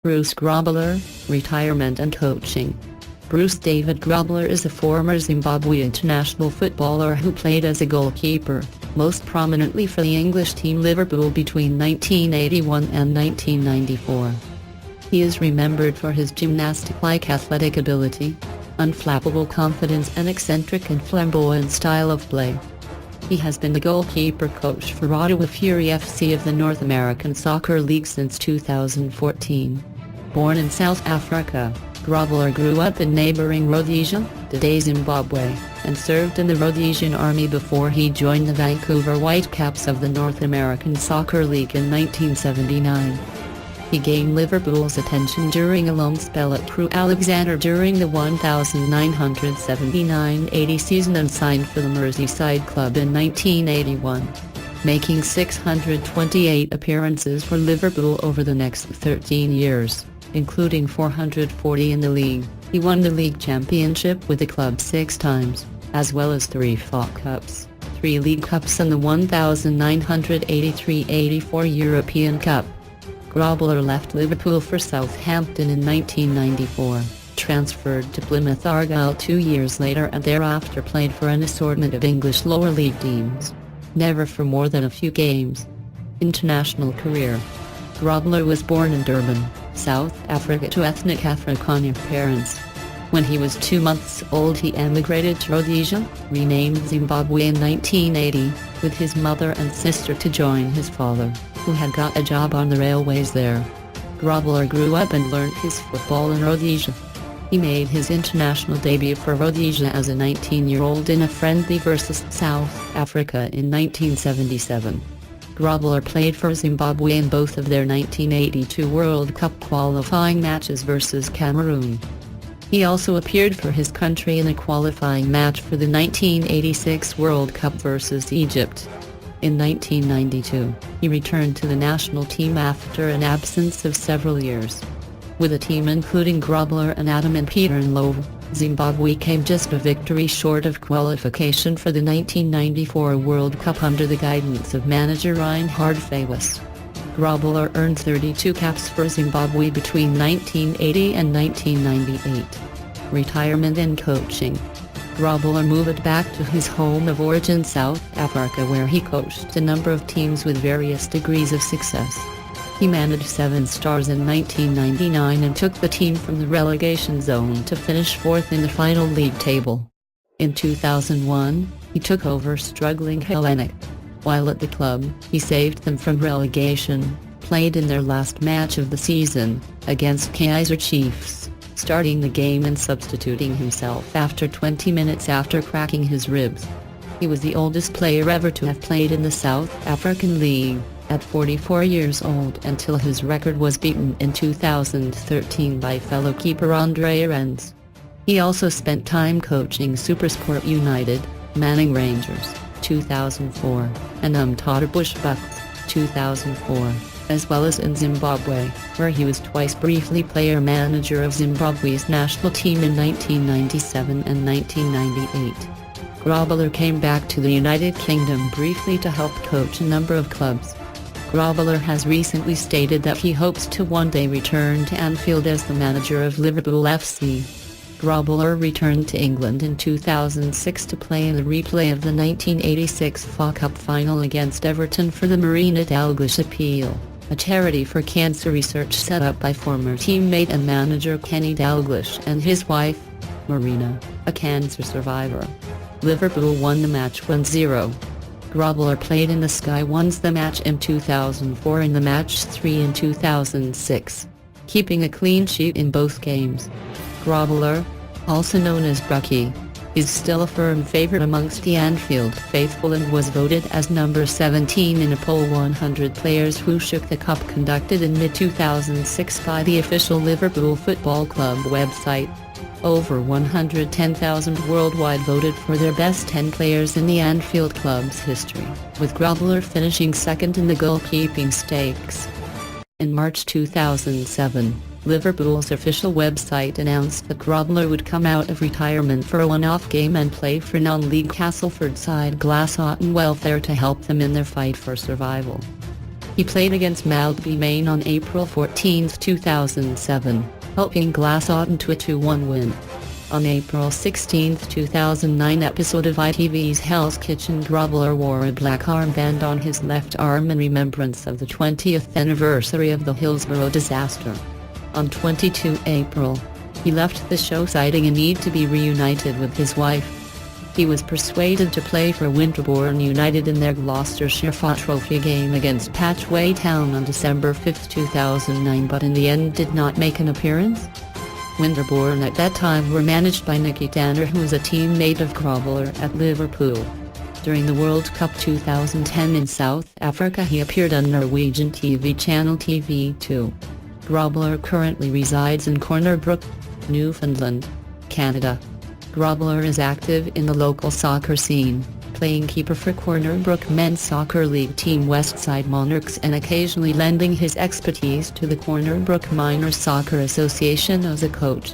Bruce Grobbelaar, retirement and coaching. Bruce David Grobbelaar is a former Zimbabwe international footballer who played as a goalkeeper, most prominently for the English team Liverpool between 1981 and 1994. He is remembered for his gymnastic-like athletic ability, unflappable confidence and eccentric and flamboyant style of play. He has been the goalkeeper coach for Ottawa Fury FC of the North American Soccer League since 2014. Born in South Africa, Grobbelaar grew up in neighbouring Rhodesia, today Zimbabwe, and served in the Rhodesian Army before he joined the Vancouver Whitecaps of the North American Soccer League in 1979. He gained Liverpool's attention during a loan spell at Crewe Alexandra during the 1979-80 season and signed for the Merseyside club in 1981. Making 628 appearances for Liverpool over the next 13 years, including 440 in the league. He won the league championship with the club 6 times, as well as 3 FA Cups, 3 League Cups and the 1983-84 European Cup. Grobbelaar left Liverpool for Southampton in 1994, transferred to Plymouth Argyle 2 years later and thereafter played for an assortment of English lower league teams, never for more than a few games. International career. Grobbelaar was born in Durban, South Africa to ethnic Afrikaner parents. When he was 2 months old he emigrated to Rhodesia, renamed Zimbabwe in 1980, with his mother and sister to join his father, who had got a job on the railways there. Grobbelaar grew up and learnt his football in Rhodesia. He made his international debut for Rhodesia as a 19-year-old in a friendly versus South Africa in 1977. Grobbelaar played for Zimbabwe in both of their 1982 World Cup qualifying matches versus Cameroon. He also appeared for his country in a qualifying match for the 1986 World Cup versus Egypt. In 1992, he returned to the national team after an absence of several years. With a team including Grobbelaar and Adam and Peter Ndlovu, Zimbabwe came just a victory short of qualification for the 1994 World Cup under the guidance of manager Reinhard Fawas. Grobbelaar earned 32 caps for Zimbabwe between 1980 and 1998. Retirement and coaching. Grobbelaar moved back to his home of origin South Africa where he coached a number of teams with various degrees of success. He managed 7 Stars in 1999 and took the team from the relegation zone to finish 4th in the final league table. In 2001, he took over struggling Hellenic. While at the club, he saved them from relegation, played in their last match of the season, against Kaizer Chiefs, starting the game and substituting himself after 20 minutes after cracking his ribs. He was the oldest player ever to have played in the South African League, at 44 years old until his record was beaten in 2013 by fellow keeper Andre Arends. He also spent time coaching SuperSport United, Manning Rangers, 2004, and Umtata Bushbucks, 2004, as well as in Zimbabwe, where he was twice briefly player-manager of Zimbabwe's national team in 1997 and 1998. Grobbelaar came back to the United Kingdom briefly to help coach a number of clubs. Grobbelaar has recently stated that he hopes to one day return to Anfield as the manager of Liverpool FC. Grobbelaar returned to England in 2006 to play in the replay of the 1986 FA Cup final against Everton for the Marina Dalglish Appeal, a charity for cancer research set up by former teammate and manager Kenny Dalglish and his wife, Marina, a cancer survivor. Liverpool won the match 1-0. Grobbelaar played in the Sky Ones the match in 2004 and the match 3 in 2006, keeping a clean sheet in both games. Grobbelaar, also known as Brucky, is still a firm favourite amongst the Anfield faithful and was voted as number 17 in a poll 100 players who shook the cup conducted in mid-2006 by the official Liverpool Football Club website. Over 110,000 worldwide voted for their best 10 players in the Anfield club's history, with Grobbelaar finishing second in the goalkeeping stakes. In March 2007, Liverpool's official website announced that Grobbelaar would come out of retirement for a one-off game and play for non-league Castleford side Glassotton Welfare to help them in their fight for survival. He played against Maltby Main on April 14, 2007, helping Glassotton to a 2-1 win. On April 16, 2009 episode of ITV's Hell's Kitchen, Grobbelaar wore a black armband on his left arm in remembrance of the 20th anniversary of the Hillsborough disaster. On 22 April, he left the show citing a need to be reunited with his wife. He was persuaded to play for Winterbourne United in their Gloucestershire FA Trophy game against Patchway Town on December 5, 2009, but in the end did not make an appearance. Winterbourne at that time were managed by Nicky Tanner, who was a teammate of Grobbelaar at Liverpool. During the World Cup 2010 in South Africa, he appeared on Norwegian TV channel TV2. Grobbelaar currently resides in Corner Brook, Newfoundland, Canada. Grobbelaar is active in the local soccer scene, playing keeper for Corner Brook Men's Soccer League team Westside Monarchs and occasionally lending his expertise to the Corner Brook Minors Soccer Association as a coach.